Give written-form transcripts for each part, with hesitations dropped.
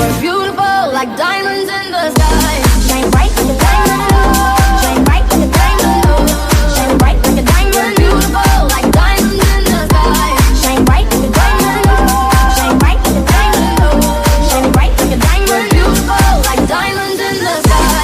We're beautiful like diamonds in the sky. Shine bright like a diamond. Shine bright like a diamond. Shine bright like a diamond. We're beautiful like diamonds in the sky. Shine bright like a diamond. Shine bright like a diamond. Shine bright like a diamond. We're beautiful like diamonds in the sky.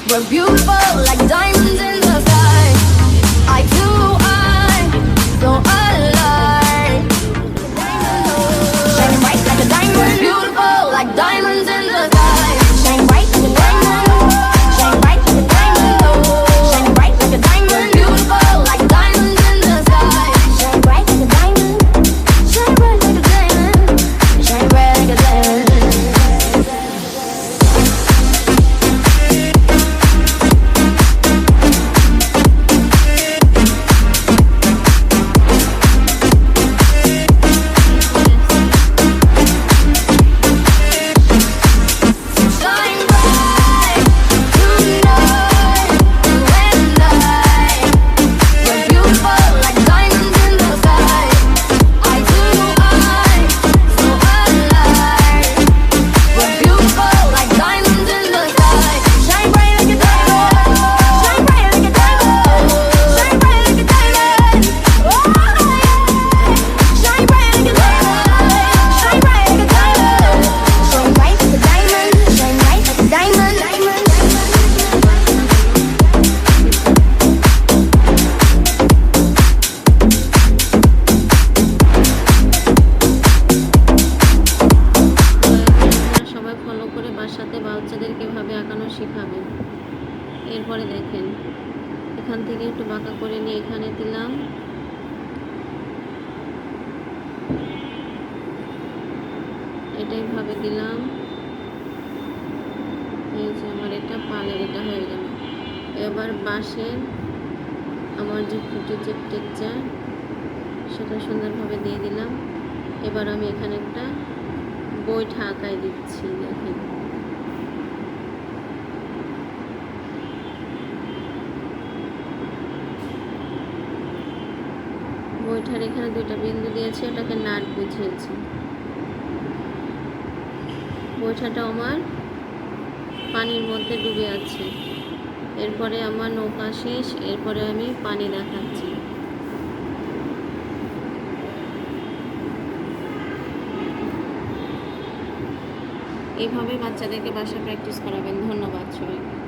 We're beautiful like diamonds in the sky. Eye to eye, so alive. Shine bright like a diamond. We're beautiful like diamonds in the sky. Shine bright like a diamond. Shine bright like a diamond. Shine bright like a diamond. We're beautiful like diamonds in the sky. Shine bright like a diamond. Shine bright like a diamond. Shine bright like a diamond. বাচ্চাদেরকে ভাবে আঁকানো শেখাবেন। এরপরে দেখেন এখান থেকে একটু বাঁকা করে নিয়ে এখানে দিলাম, এটাই ভাবে দিলাম। এই যে আমার এটা পালের এটা হয়ে গেল। এবার বাঁশের আমার যে খুঁটির যে টেকচার সেটা সুন্দরভাবে দিয়ে দিলাম। এবার আমি এখানে একটা বৈঠা আঁকাই দিচ্ছি। দেখেন বৈঠার এখানে দুইটা বিন্দু দিয়েছি, এটাকে নাট বুঝিয়েছি। বৈঠাটা আমার পানির মধ্যে ডুবে আছে। এরপরে আমার নৌকা শেষ, এরপরে আমি পানি দেখাচ্ছি। এইভাবে বাচ্চাদেরকে বাসায় প্র্যাকটিস করাবেন। ধন্যবাদ সবাইকে।